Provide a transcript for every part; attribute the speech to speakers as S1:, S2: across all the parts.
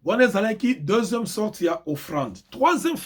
S1: wana ezalaki deuxième sorte ya offrande. Troisième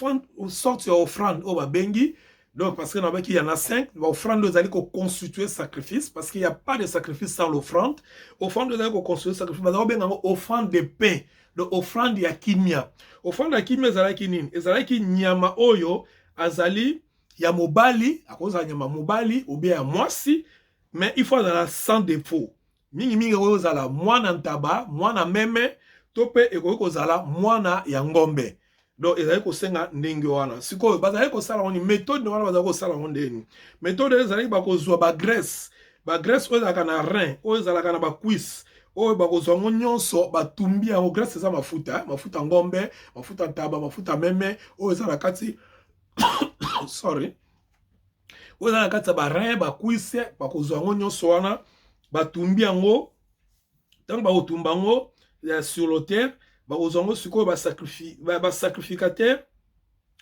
S1: sorte ya offrande oyo babengi, donc parce que nabaki il y en a 5, offrande ezali ko constituer sacrifice parce qu'il n'y a pas de sacrifice sans l'offrande. Offrande ezali ko constituer sacrifice, bazali benga offrande de paix, donc offrande ya kimia. Offrande ya kimia ezalaki nini? Ezalaki nyama oyo azali ya mobali, akoza nyama mobali ou bien ya mwasi, mais il faut azala sans défaut. Mingi mingi oyo ezala mwana ntaba, mwana meme, to mpe ekoki kozala mwana ya ngombe. Donc ezali kosenga ndenge wana. Sikoyo bazali kosala ngoni méthode wana bazali kosala ngondeni. Méthode ezali bakozwa ba graisse oyo ezalaka na rein, oyo ezalaka na bacuisse, oyo bakozwa ngo nyonso batumbi yango. Graisse eza mafuta, mafuta ngombe, mafuta ntaba, mafuta meme oyo eza na kati sorry, oyo eza na kati ya ba rein, bacuisse, bakozwa ngo nyonso wana batumbi yango. Ntango bakotumba yango sur l'autel, bakozongo sikoyo basacrificateur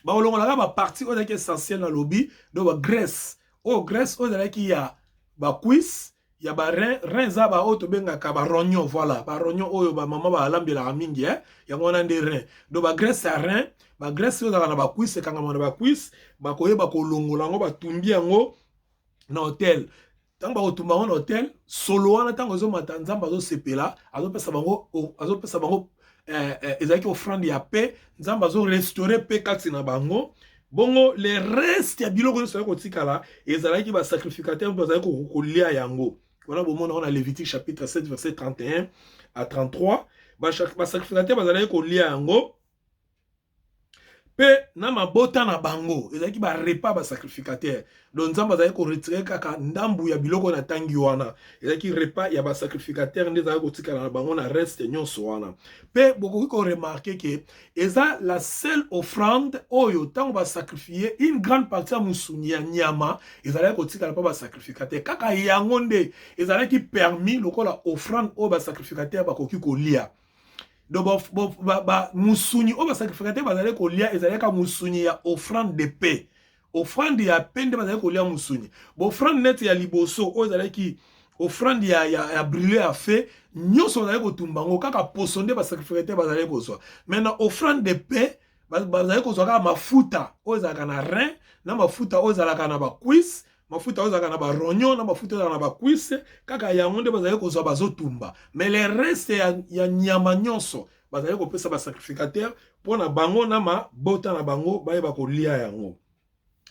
S1: bakolongolaka baparti oyo ezalaki essentiel na lobi, donc bagraisse oyo ezalaki ya bacuisse, ya barein. Rein eza baoyo tobengaka barognon, voilà barognon oyo bamama balambelaka mingi yango wana nde rein. Donc bagraisse ya rein, bagraisse oyo ezalaka na bacuisse, ekangama na bacuisse, bakoyeba kolongola yango batumbi yango na hotel. Tant bakotumba ngo na hotel, solo wana tango ezomata nzambe azosepela, azopesa bango ezalaki offrande ya paix, nzambe azorestaure paix kati na bango. Bongo le reste ya biloko nyonso ezalaki kotikala ezalaki basacrificateur bazalaki kolia yango. Wana bomona na Lévitique chapitre 7 verset 31 à 33, basacrificateur bazalaki kolia yango. Pe na mabota na bango ezalaki ba repas ba sacrificateur. Donc nzambe azalaki ko retirer kaka ndambu ya biloko na tangi wana. Ezalaki repas ya ba sacrificateur nde ezalaki kotikala na bango na reste nyonso wana. Pe bokoki ko remarquer que eza la seule offrande oyo tango ba sacrifier une grande partie ya musuni ya nyama ezalaki kotikala pa ba sacrificateur. Kaka yango nde ezalaki permis lokola offrande oyo ba sacrificateur bakoki kolia. Donc musuni oyo basacrificateur bazali kolia ezalaka musuni ya offrande de paix. Offrande ya paix nde bazali kolia musuni. Offrande net ya liboso oyo ezalaki offrande ya brûler à feu, nyonso bazali kotumba ngo kaka poso nde basacrificateur bazali kozwa. Maintenant offrande de paix bazali kozwa kaka mafuta oyo ezalaka na rein, na mafuta oyo ezalaka na bacuisse, mafuta oyo ezalaka na barognon, na mafuta oyo ezalaka na bacuisse, kaka yango nde bazali kozwa bazotumba. Mais le reste ya nyama nyonso bazali kopesa basacrificateur mpona bango na mabota na bango bayeba kolia yango.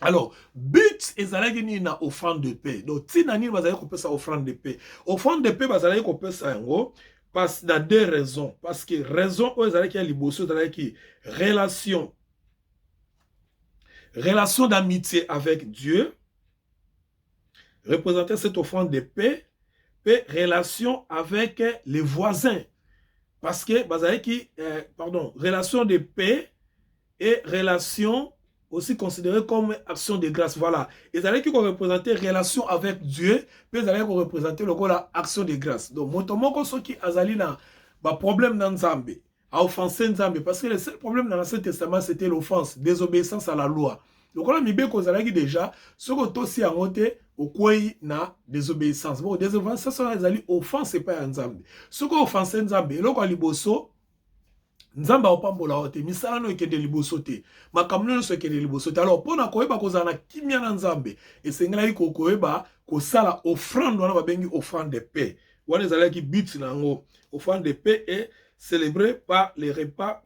S1: Alors, but ezalaki nini na offrande de paix? Donc tina nini bazali kopesa offrande de paix? Offrande de paix bazali kopesa yango parce na deux raisons. Parce que raison oyo ezalaki ya liboso ezalaki relation d'amitié avec Dieu, représenter cette offrande de paix, et relation avec les voisins. Parce que, relation de paix et relation aussi considérée comme action de grâce. Voilà. Ils allaient représenter relation avec Dieu, puis ils allaient représenter action de grâce. Donc, motomoko ceux qui azali na problème dans Nzambe, à offenser Nzambe, parce que le seul problème dans l'Ancien Testament, c'était l'offense, désobéissance à la loi. Donc, on a mis déjà, ce que aussi a noté, au quoi na désobéissance. Bon, désobéissance, ça c'est offense, c'est pas Nzambe. Ce que offense Nzambe, là, quand liboso, Nzambe opambola ote, misala no ekende liboso te. Makamno no ekende liboso te. Alors, pona koyeba kozana kimia na Nzambe, esengela ko koyeba ko sala offrande wana babengi offrande de paix. Wana ezalaki but nango, offrande de paix est célébrée par les repas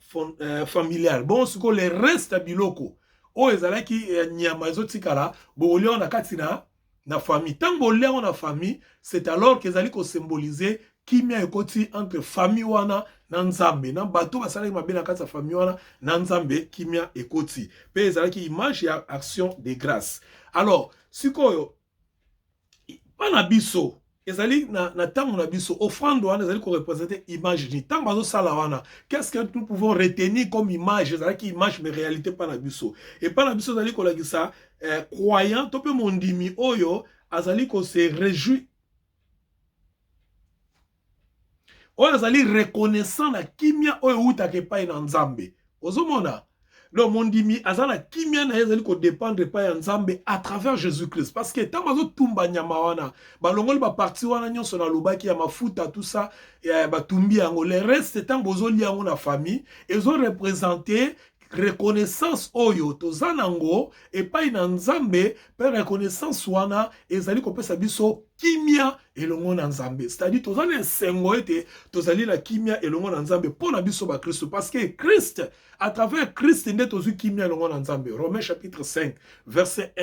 S1: familiales. Bon, ce que les restes biloko o ezalaki nyama ezotikala bolia na katina na famille. Tant bolia na famille, c'est alors qu'ils allaient symboliser kimia ekoti entre famille wana na Nzambe. Na bato basala mabe na kati ya famille wana na Nzambe kimia ekoti. Pe ezalaki image ya action de grâce. Alors, sikoyo pana biso ezali na tango na biso offrande wana ezali ko représenter image ni tango bazo sala wana. Qu'est-ce que nous pouvons retenir comme image? Ezalaki image mais réalité pana biso. Et pana biso ezali ko lakisa croyant to pe mondimi oyo azali ko se réjouir oyo azali reconnaissant na kimia oyo utake pai na Nzambe. Ozomona Donc, mon dimi, azana kimia na yezali ko dépendre pas ya nzambe à travers Jésus-Christ. Parce que tant bazo tumba nyama wana, balongoli ba parti wana nyonso na lobaki ya mafuta tout ça, et ba tumbi yango. Le reste tant bozo li yango na famille, ils ont représenté reconnaissance oyo tozanango et pas ina nzambe pe reconnaissance wana ezali kopesa biso kimia elongo na nzambe, c'est-à-dire tozali nsengo ete tozali la kimia elongo na nzambe pona biso ba Christ, parce que Christ à travers Christ nde tozwi kimia elongo na nzambe. Romains chapitre 5 verset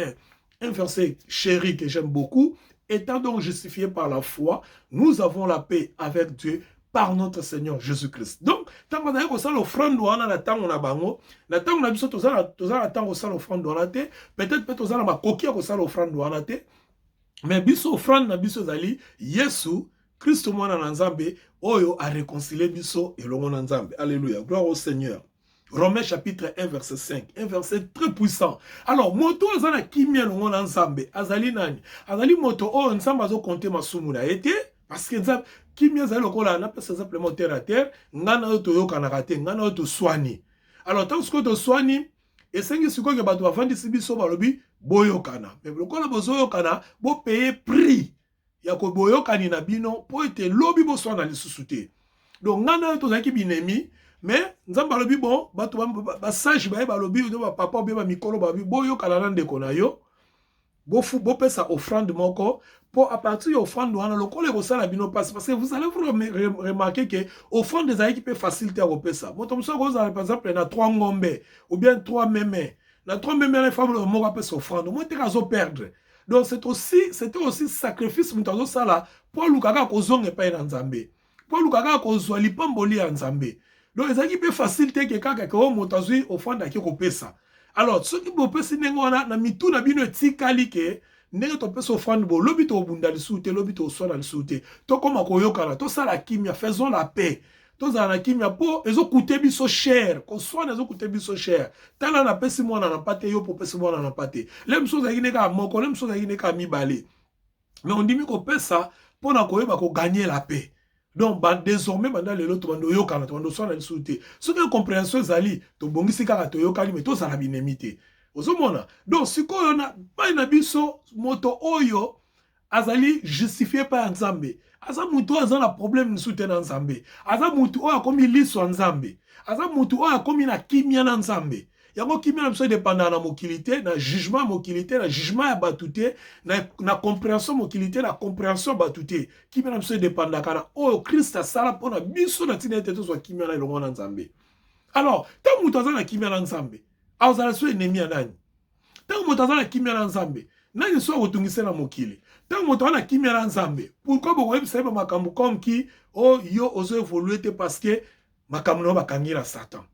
S1: 1, un verset chéri que j'aime beaucoup. Étant donc justifiés par la foi, nous avons la paix avec Dieu par notre Seigneur Jésus-Christ. Donc, tant qu'on a ça l'offrande wana na tango na bango, na tango na biso tozala tango ça l'offrande wana te, peut-être tozala makoki ko ça l'offrande wana te, mais biso offrande na biso zali Yesu Christ mwana na Nzambe oyo a réconcilié biso elongo na Nzambe. Alléluia. Gloire au Seigneur. Romains chapitre 1 verset 5, un verset très puissant. Alors, moto azana kimia elongo na Nzambe, azali nani? Azali moto o Nzambe azo compter masumu na été parce que Nzambe kimia zali lokola na pesa simplement terre à terre, ngana oto yoka na te, ngana oto swani. Alors, tant que to swani, et sengi siko ke bato bavandi sibiso balobi boyokana. Mais lokola bozoyokana, bo payer prix. Ya ko boyokani na bino po ete lobi bo swana lisusu te. Donc ngana to zaki binemi, mais nzamba lobi bon, bato ba sage ba balobi do ba papa be ba mikolo ba bi boyokana na ndeko na yo. Bo pesa offrande moko pour à partir de offrande wana lokola ko sala bino passe, parce que vous allez vous remarquer que offrande des aïki peut faciliter à repesa. Moto mso ko par exemple na 3 ngombe ou bien 3 mémé. Na 3 mémé les femmes le moko pesa offrande, moi te kazo perdre. Donc c'était aussi sacrifice mutazo sala pour lukaka ko zonge pa na Nzambe. Pour lukaka ko zwa lipamboli ya Nzambe. Donc les aïki peut faciliter que kaka ko mutazui offrande ki ko pesa. Alors, ceux qui vous pèsent na mitu na bino etikali ke ndenge to pèse offrande bo lobi to bunda lisute lobi to sona lisute to koma koyokana to sala kimia, faisons la paix. To za na kimia po ezo coûter biso cher, ko sona ezo coûter biso cher. Tala na pesi mwana na pate yo po pesi mwana na pate. Lem so za kineka moko, lem so za kineka mibale. Mais on dit mi ko pesa po na koyeba ko gagner la paix. Donc, désormais, maintenant, les autres, on yokana, on doit s'en souhaiter. Ce que compréhension zali, to bongisi kaka to yokali, mais to sala binemite. Ozomona. Donc, si on a pas une abisso, moto oyo, azali justifié par Nzambe. Aza mutu azana problème soutien Nzambe. Aza mutu oya komi liso Nzambe. Aza mutu oya komi na kimia na Nzambe. Yango kimia na dépendant na mokilité, na jugement mokilité, na jugement ya batute, na compréhension mokilité, na compréhension batute. Kimia na dépendant kana oh Christ a sala pona biso na tina teto so kimia na longo na Nzambe. Alors, tant mutu azana kimia na Nzambe, azala so ennemi ya nani? Tant mutu azana kimia na Nzambe, nani so otungise na mokili? Tant mutu azana kimia na Nzambe, pourquoi bo web sebe makambu comme ki oh yo ozo évoluer te parce que makambu no bakangi na Satan.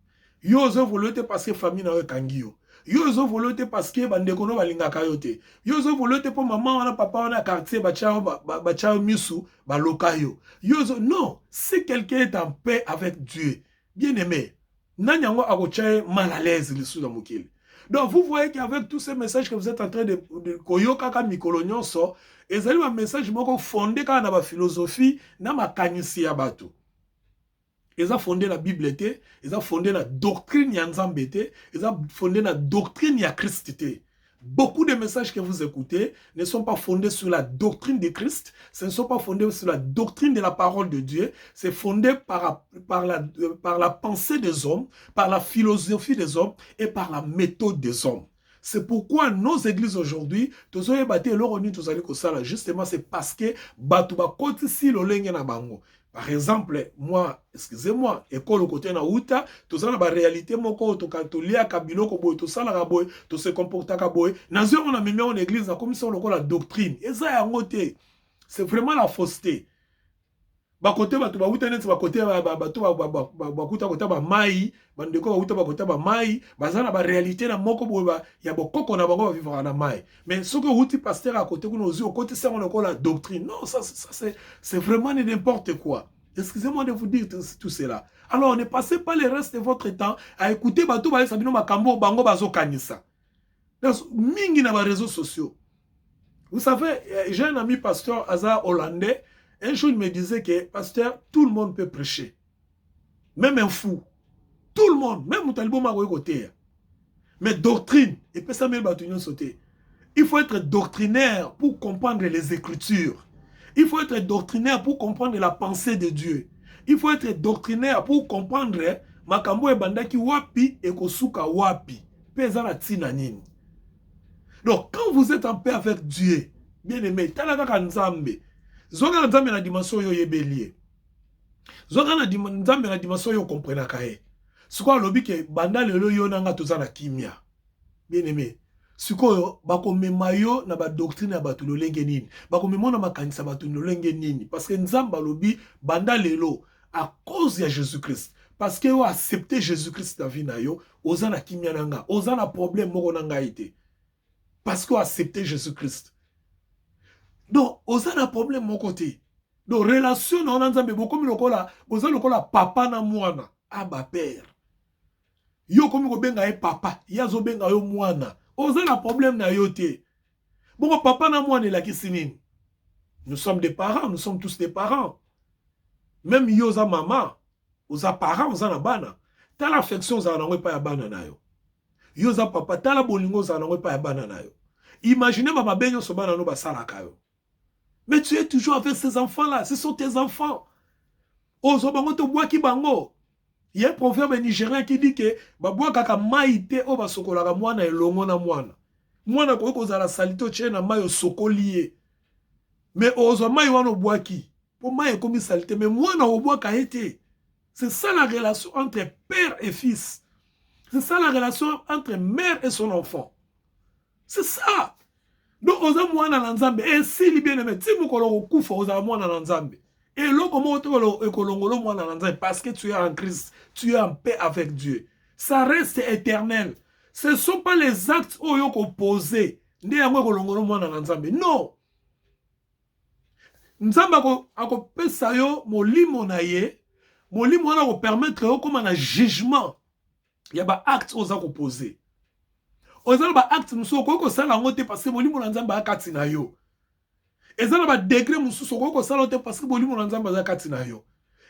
S1: Yo ozo évoluer parce que famille na yo kangi yo. Yo ozo évoluer parce que bandeko no balingaka yo te. Yo ozo évoluer pour maman wana papa wana quartier ba chao misu ba loka yo. Yo ozo non, si quelqu'un est en paix avec Dieu, bien aimé, nani yango akochaye mal à l'aise lisu na mokili. Donc vous voyez qu'avec tous ces messages que vous êtes en train de koyoka ka mikolo nyonso, ezali un message moko fondé ka na ba philosophie na makanisi ya bato. Ils ont fondé la Bible, ils ont fondé la doctrine ya Nzambe, ils ont fondé la doctrine ya Christ. Beaucoup de messages que vous écoutez ne sont pas fondés sur la doctrine de Christ, ce ne sont pas fondés sur la doctrine de la parole de Dieu, c'est fondé par la pensée des hommes, par la philosophie des hommes et par la méthode des hommes. C'est pourquoi nos églises aujourd'hui, justement, c'est parce que par exemple, moi, excusez-moi, école au côté na uta, tout ça na réalité moko to katolia kabilo ko boy to sala ka boy, to se comporta ka boy. Nazio on a mis en église na comme ça on la doctrine. Et ça ya ngote. C'est vraiment la fausseté. Ba côté ba to ba uta net ba côté ba to ba kuta kota ba mai, bandeko ba uta ba kota ba mai, bazana ba réalité na moko boy ba ya bokoko na bango ba vivre na mai. Mais ce que uti pasteur à côté qu'on ose au côté ça on la doctrine. Non, ça c'est vraiment n'importe quoi. Excusez-moi de vous dire tout cela. Alors, on est passé par le reste de votre temps à écouter Batou Baye Sabino Makambo Bango Bazo Kanisa. Mingi na ba réseaux sociaux. Vous savez, j'ai un ami pasteur Hazard hollandais. Un jour, il me disait que, pasteur, tout le monde peut prêcher. Même un fou. Tout le monde. Même Moutalbo Magoye côté. Mais doctrine, et puis ça même sauter. Il faut être doctrinaire pour comprendre les Écritures. Il faut être doctrinaire pour comprendre la pensée de Dieu. Il faut être doctrinaire pour comprendre makambo ebandaki wapi et kosuka wapi. Pesa na tina nini. Donc quand vous êtes en paix avec Dieu, bien aimé, talaka nzambe. Zoga nzambe na dimension yo yebelie. Zoga na nzambe na dimension yo comprena kae. Siko lobi ke banda lelo yo nanga tozana kimia. Bien aimé. Sikoyo bakomema yo na ba doctrine ya bato lolenge nini. Bakomema na makanisa bato lolenge nini. Parce que nzamba lobi banda lelo à cause de Jésus-Christ. Parce que yo accepté Jésus-Christ dans vie na yo, ozana kimia nanga, ozana problème moko nanga ite. Parce que yo accepté Jésus-Christ. Donc ozana problème moko te. Donc relation na nzambe bokomi lokola, ozana lokola papa na mwana, aba père. Yo komi ko benga e papa, yazo benga yo mwana. Oza na problème na yo te. Bon, papa na mwana la kisinini. Nous sommes des parents, nous sommes tous des parents. Même yo za maman, oza parents, oza na bana. Tala affection za na pa ya bana na yo. Yo za papa, tala bolingo za na pa ya bana na yo. Imaginez ma benyo so bana no ba sala kayo. Mais tu es toujours avec ces enfants-là, ce sont tes enfants. Ozo bango to bois ki bango. Il y a un proverbe nigérien qui dit que babwa kaka maïté o basokolaka mwana elongo na mwana. Mwana ko kozala salito tche na mayo sokolié. Mais ozo mai wana obwaki. Pour mai komi salité mais mwana obwaka été. C'est ça la relation entre père et fils. C'est ça la relation entre mère et son enfant. C'est ça. Donc oza mwana na nzambe et si li bien aimé ti mukolo kufa oza mwana na nzambe. Et là, comment parce que tu es en Christ, tu es en paix avec Dieu. Ça reste éternel. Ce ne sont pas les actes opposés. Non. Nzamba ako pesa yo molimo na ye, molimo na ko permettre yo comme un jugement. Il y a ba actes aux opposés. Oza ba actes muso ko sala ngote parce que molimo na nzamba akati na yo. Il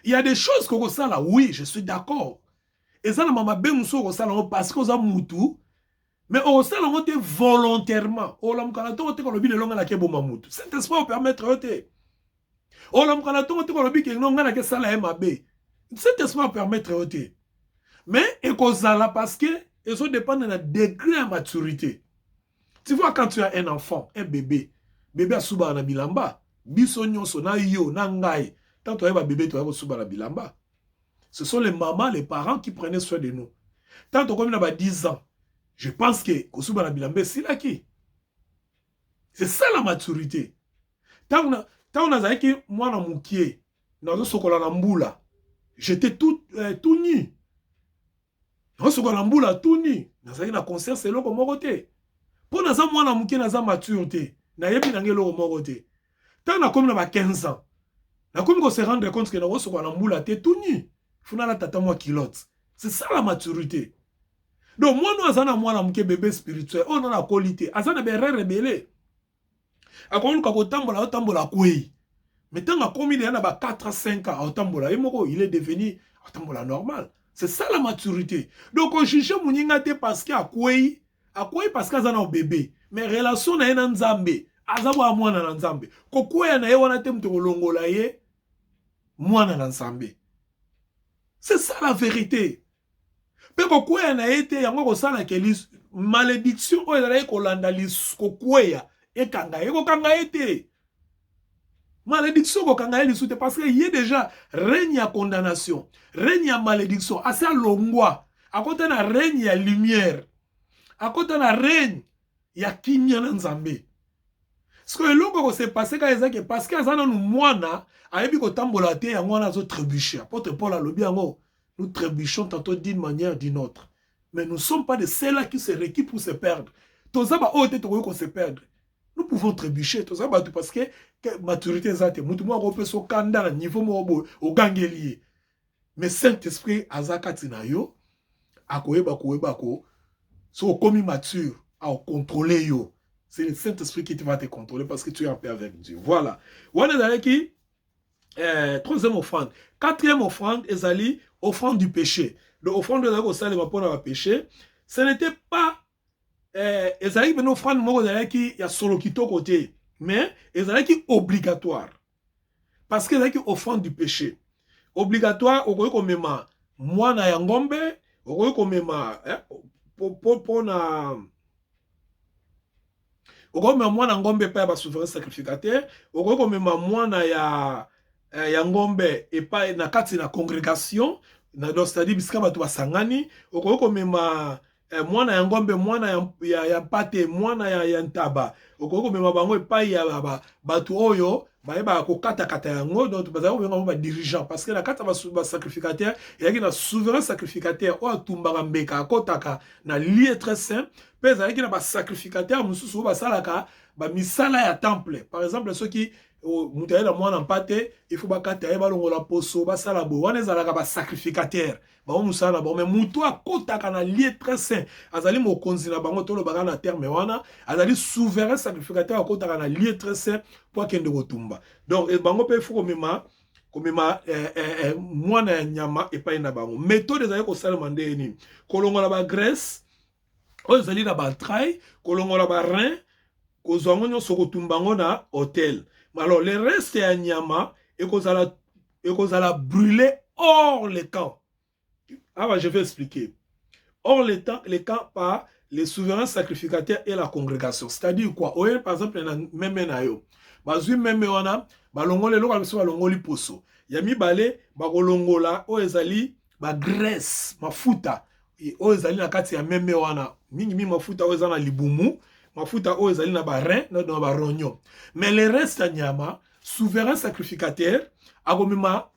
S1: y a des choses que ça là, oui, je suis d'accord. Et ça, parce que ça moutou, mais on ça volontairement. Cet espoir permettre de cet espoir permettre de mais et parce que ils ont dépendent de degré de maturité. Tu vois quand tu as un enfant, un bébé. Bébé a suba na bilamba. Biso nyonso na yo, na ngai. Tant que bébé, tu as suba na bilamba. Ce sont les mamans, les parents qui prenaient soin de nous. Tant que comme a 10 ans, je pense que suba na bilamba, c'est là qui. C'est ça la maturité. Tant on a dit que moi, na moukié, na sokola na mbula, j'étais tout nu. Na sokola na mbula tout nu. Na concert, c'est là comme côté. Pour na moi na moukié, na maturité. Na yebi na ngelo moko te. Tant na comme na ba 15 ans. Na comme qu'on se rendre compte que na woso kwa na mbula te tout nu. Funa la tata moi kilote. C'est ça la maturité. Donc moi nous azana moi na mke bébé spirituel, on a la qualité. Azana be rebelle. Akonu ka kotambola otambola kwei. Mais tant na komi na ba 4 5 ans otambola, il est devenu otambola normal. C'est ça la maturité. Donc on cherche muninga te parce que akwei parce que azana bébé. Mais relation na ena nzambe azabwa mwana na nzambe kokwea na ye wana te mto kolongola ye mwana na nzambe. C'est ça la vérité. Pe kokwea na ye te yango kosala ke malédiction o ezala kolanda kokwea ekanga ye kokanga ye te. Malédiction kokanga ye lisute parce que y a déjà règne ya condamnation, règne ya malédiction, asa longwa akota na règne ya lumière, akota na règne ya kimia na nzambe. Ce que l'on ko se passer ka ezaki parce que azana nu mwana ayebi ko tambola te ya mwana zo trébucher. Apôtre Paul a lobi yango, nous trébuchons tantôt d'une manière d'une autre. Mais nous ne sommes pas de ceux-là qui se réquipent pour se perdre. Tozaba o te to ko se perdre. Nous pouvons trébucher tozaba parce que maturité zate mutu mo ko peso kanda na niveau mo o gangelier. Mais Saint-Esprit azaka tinayo akoyeba ko so komi mature à contrôler yo. C'est le Saint-Esprit qui va te contrôler parce que tu es en paix avec Dieu. Voilà. On est avec qui? Troisième offrande. Quatrième offrande, ezali offrande du péché. L'offrande de la salle va pour le péché. ce n'était pas ezalaki beno offrande moko ezalaki ya solo kitoko te, mais ezalaki obligatoire parce que ezalaki offrande du péché obligatoire. Okoki komema mwana ya ngombe, okoki komema pona okoki komema mwana ngombe epai ya basouverain sacrificateur, okoki komema mwana ya ngombe epai na kati na congrégation na do c'est-à-dire bisika bato basangani, okoki komema mwana ya ngombe, mwana ya pate, mwana ya ntaba, okoki komema bango epai ya bato oyo bayeba kokatakata yango, donc bazali kobenga ba dirigeant parce que na kati ba sacrificateur ezalaki na souverain sacrificateur oyo atumbaka mbeka akotaka na lieu très saint, mpe ezalaki na ba sacrificateur mosusu oyo basalaka bamisala ya temple. Par exemple soki moto aye na mwana mpate il faut bakata ye balongola poso basala boye, wana ezalaka basacrificateur bango mosala na bango. Mais moto akotaka na lieu très saint azali mokonzi na bango tolobaka na terme wana, azali souverain sacrificateur akotaka na lieu très saint po akende kotumba. Donc bango mpe il faut komema mwana ya nyama epai na bango. Méthode ezali kosalema nde nini? Kolongola bagraisse oyo ezali na baentraille, kolongola barein, kozwa ngo nyonso kotumba ngo na hôtel. Alors le reste ya nyama ekozala brûlé hors le camp. Ah bah, je vais expliquer. Hors le camp par les souverains sacrificateurs et la congrégation. C'est-à-dire quoi? Oye par exemple na meme na yo bazwi meme wana balongole loka biso balongoli poso ya mibale bakolongola oyo ezali bagraisse mafuta oyo ezali na kati ya meme wana mingi mafuta oyo eza na libumu, mafuta oyo ezali na barein na barognon. Mais le reste ya nyama souverain sacrificateur akomema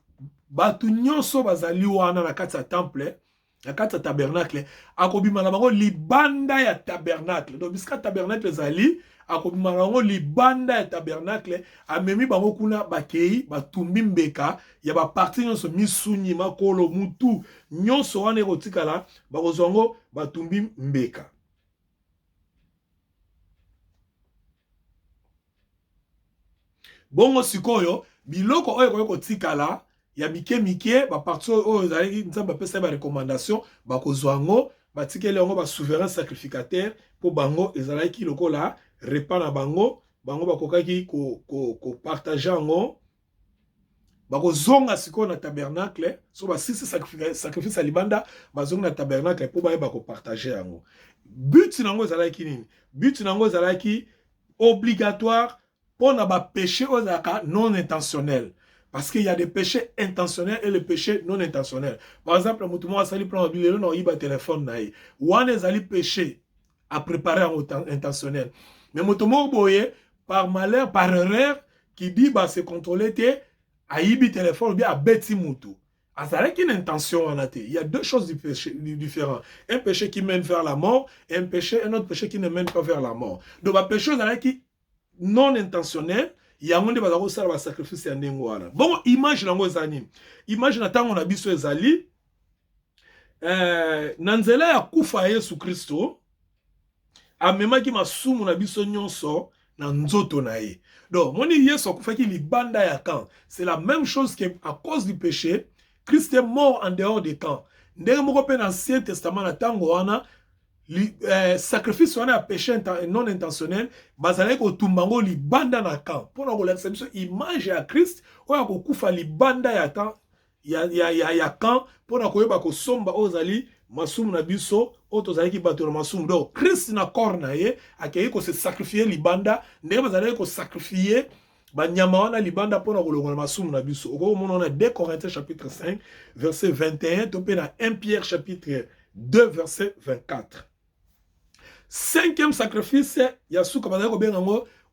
S1: batu nyonso bazali wana na kati ya temple, na kati ya tabernacle, akobima na bango libanda ya tabernacle. Donc bisika tabernacle ezali akobima na bango libanda ya tabernacle, amemi bango kuna bakei batumbi mbeka ya baparti nyonso misuni makolo mutu nyonso wana ekotikala bakozwa ngo batumbi mbeka. Bongo sikoyo biloko oyo kotikala ya mike ba parti oyo ezali nzamba pesa ba recommandation bakozwa ngo batikele yango ba souverain sacrificateur po bango ezalaki lokola repas na bango bakokaki ko partager ngo bakozonga sikoyo na tabernacle so ba sisi sacrifice ya libanda bazonga na tabernacle po bayeba ko partager yango. But nango ezalaki nini? But nango ezalaki obligatoire pour na ba péché non intentionnel. Parce qu'il y a des péchés intentionnels et les péchés non intentionnels. Par exemple, mutumo asali plan bilelo na iba téléphone na ye. Wana ezali péché à préparer en intentionnel. Mais mutumo boye par malheur, par erreur qui dit bah se contrôler te a ibi téléphone bien a beti mutu. Azalaki une intention en athée. Il y a deux choses différentes. Un péché qui mène vers la mort et un autre péché qui ne mène pas vers la mort. Donc un péché qui non intentionnel, il y a un monde qui va sacrifice ya ndengo wana. Bon, image nango ezali. Image na tango na biso ezali na nzela ya kufa Yesu Kristo amemaki masumu na biso nyonso na nzoto na ye. Donc, moni Yesu akufaki libanda ya camp. C'est la même chose que à cause du péché, Christ est mort en dehors des camps. Ndenge moko pe na Ancien Testament na tango wana sacrifice wana ya péché non intentionnel bazalaki kotumbango libanda na camp mpona kolakisa biso image ya Christ oyo akokufa libanda ya camp ya camp mpona koyeba kosomba oyo ezali masumu na biso oyo tozalaki bato na masumu. Donc Christ na corps na ye akei kose sacrifier libanda ndenge bazalaki kosacrifier banyama wana libanda mpona kolongola masumu na biso. Okomona na 2 Corinthiens chapitre 5 verset 21 to pe na 1 Pierre chapitre 2 verset 24. Cinquième sacrifice, il y a ce qu'on appelle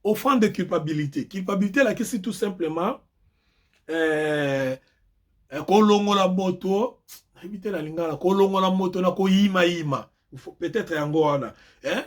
S1: offrande de culpabilité. Culpabilité, là, c'est tout simplement kolongola moto, éviter la lingala, kolongola moto na ko yima. Peut-être yango wana.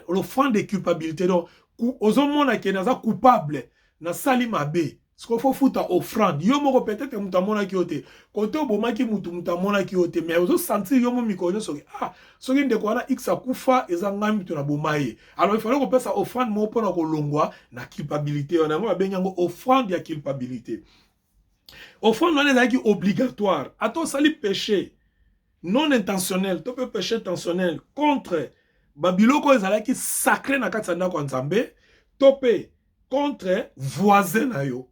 S1: L'offrande de culpabilité. Donc, aux hommes qui sont coupables, na sali mabe. Ce qu'il faut foutre offrande. Yo moko peut-être mutamona ki ote. Kote obomaki mutamona ki ote. Mais ozo sentir yo mo mikonyo soki. Ah, soki ndeko wana x akufa ezanga mitu na bomaye. Alors il fallait qu'on passe offrande mo pona ko longwa na culpabilité. On a ngo benyango offrande ya culpabilité. Offrande wana ezaki obligatoire. Ato sali péché non intentionnel, to pe péché intentionnel contre babiloko ezalaki sacré na kati ya ndako ya Nzambe to pe contre voisin na yo.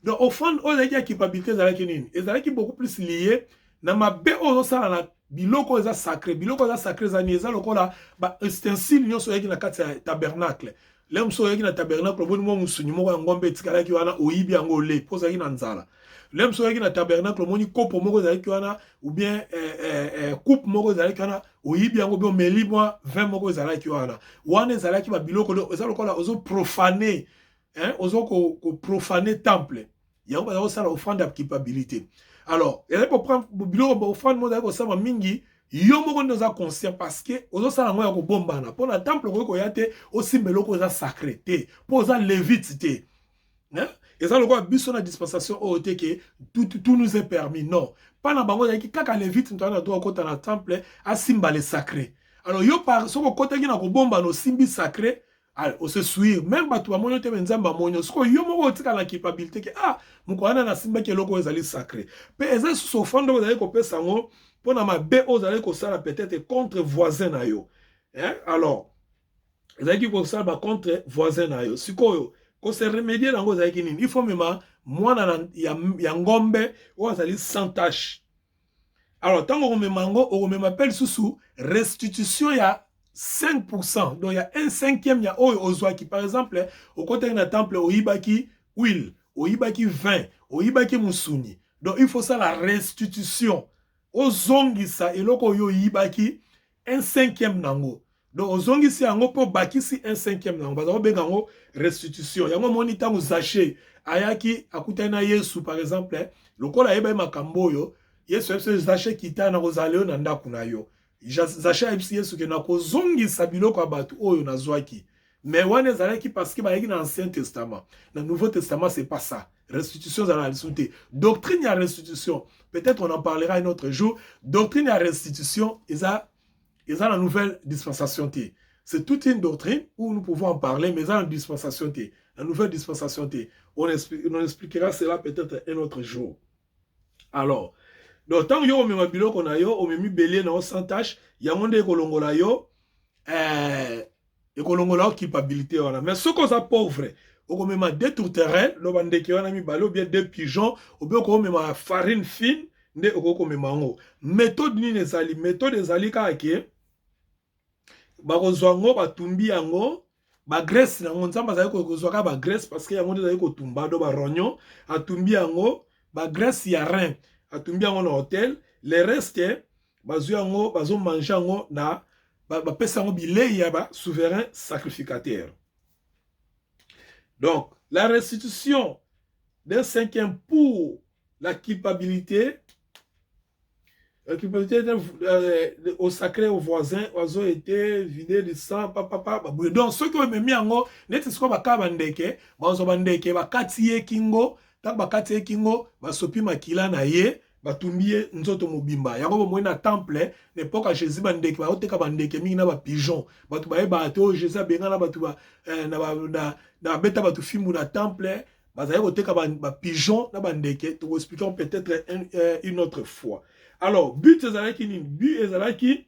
S1: Donc offrande oyo ezalaki ya culpabilité ezalaki nini? Ezalaki beaucoup plus lié na mabe oyo osala na biloko eza sacré. Biloko eza sacré ezani eza lokola ba ustensile nyonso oyaki na kati ya tabernacle. Le moso oyaki na tabernacle oboni mwa musuni moko ya ngombe etikalaki wana oyibi yango ole po ozalaki na nzala. Le moso oyaki na tabernacle omoni kopo moko ezalaki wana ou bien coupe moko ezalaki wana oyibi yango bien omeli mwa vin moko ezalaki wana. Wana ezalaki ba biloko eza lokola ozo profaner, hein, ozo ko profaner temple. Yango baza kosala offrande ya culpabilité. Alors, il y a pour prendre biloko offrande mo ko sama mingi yo moko ndoza conscient parce que ozo sala ngo ya ko bombana. Pour la temple ko yate aussi meloko za sacré te, pour za lévite te. Hein? Et ça le quoi biso na dispensation o te que tout nous est permis. Non. Pas na bango yaki kaka lévite ntana to ko na temple a simba le sacré. Alors yo par so ko kota ki na ko bomba no simbi sacré. On se suit même bato bamonyo te benzamba monyo siko yo moko tika la culpabilité que ah mukwana na simba ke loko ezali sacré pe eza so fondo ezali ko pesa ngo pona mabe ozali ko sala peut-être contre voisin na yo, hein. Alors ezali ko sala contre voisin na yo siko ko se remédier nango ezali nini? Il faut mema mwana ya ngombe o ezali sans tache. Alors tango ko memango o memapel susu restitution ya 5%. Donc il y a un cinquième, il y a Ozwaki. Par exemple, au côté d'un temple, au Ibaki huile, au Ibaki vin, au Ibaki moussouni. Donc il faut ça la restitution. Au Zongisa, et loko yo Ibaki, un cinquième nango. Donc au Zongisi, yango po baki si un cinquième nango. Parce que bengango restitution. Yango monita ou zaché. Ayaki, akutana yesu, par exemple, loko la eba makambo yo, yesu zaché kita na rozaleo nanda kunayo. Zacha ibisi yesu ke na kozongisa biloko abatu oyo nazwaki. Mais wane zalaki parce que bayaki na Ancien Testament. Dans le Nouveau Testament c'est pas ça. Restitution za la sunte. Doctrine ya restitution. Peut-être on en parlera un autre jour. Doctrine ya restitution eza la nouvelle dispensation te. C'est toute une doctrine où nous pouvons en parler mais ça la dispensation te. La nouvelle dispensation te. On expliquera cela peut-être un autre jour. Alors donc, tant que yo mema biloko na yo, omemi belé na sans tâche, yamonde ekolongola yo, ekolongola yo culpabilité wana. Mais ce qu'on a pauvre, okomema deux tourterelles, lo bandeke wana mi balo bien deux pigeons, ou bien okomema farine fine, nde okomema ngo. Méthode ni ezali, méthode ezali kake, bakozwa ngo batumbi yango, ba graisse na nzamba zali kozwa ka ba graisse parce que yango ezali ko tumba do ba rognon, atumbi yango, ba graisse ya rein. Atumbi yango na hôtel, les restes bazu yango bazo manger yango na ba pesa yango bilei ya ba souverain sacrificateur. Donc la restitution d'un cinquième pour la culpabilité au sacré au voisin oiseau était vidé de sang papa. Donc ceux qui ont mis yango net ce ko baka bandeke bazo bandeke bakati ye kingo. Tak bakati ye kingo, basopi makila na ye, batumbi ye nzoto mobimba. Yango bomoi na temple, n'époque à Jésus bandeke, ba oteka bandeke mingi na ba pigeon. Batu ba bato Jésus benga na batu ba na beta batu fimu na temple, bazali oteka ba pigeon na bandeke. To expliquons peut-être une autre fois. Alors, but ezalaki nini? But ezalaki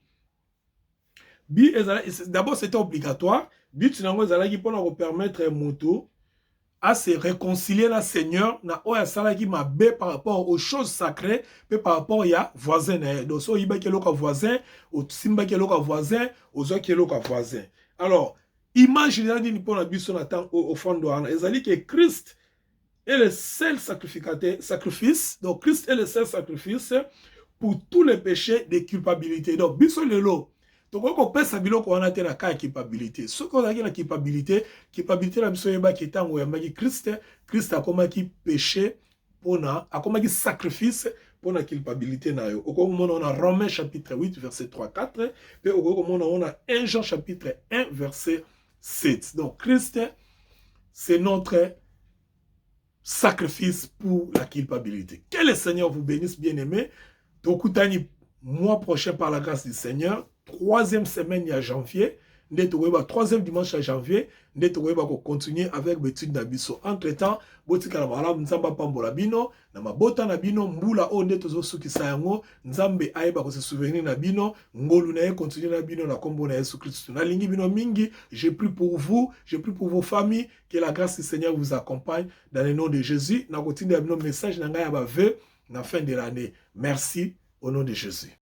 S1: d'abord c'était obligatoire. But nango ezalaki pour nous permettre moto à se réconcilier la Seigneur na oya salaki mabe par rapport aux choses sacrées pe par rapport ya voisin na donc so yiba keloko voisin ou simba keloko voisin ozo keloko voisin. Alors imaginez ni pona biso na temps au fond de wana ezali que Christ est le seul sacrifice, donc Christ est le seul sacrifice pour tous les péchés de culpabilité. Donc biso lelo donc, on peut savoir qu'on a la culpabilité. Ce qu'on a la culpabilité, la mission est qui est en Christ a comme qui péché pour na, a comme qui sacrifice pour la culpabilité na yo. Au moment on a Romains chapitre 8 verset 3-4, et au moment on a 1 Jean chapitre 1 verset 7. Donc Christ c'est notre sacrifice pour la culpabilité. Que le Seigneur vous bénisse, bien-aimés. Donc, mois prochain par la grâce du Seigneur. 3e semaine à janvier, nde tokoyeba 3e dimanche à janvier nde tokoyeba continuer avec l'étude na biso. Entre temps botikala malamu nzambe apambola bino na mabota na bino mbula o nde tozosukisa yango nzambe ayeba ko se souvenir na bino ngolu na ye continuer na bino na kombo na Yesu Kristo. Na lingi bino mingi, je prie pour vous, je prie pour vos familles, que la grâce du Seigneur vous accompagne dans le nom de Jésus. Na continue bino message na ngai ya ba vœux na fin de l'année. Merci au nom de Jésus.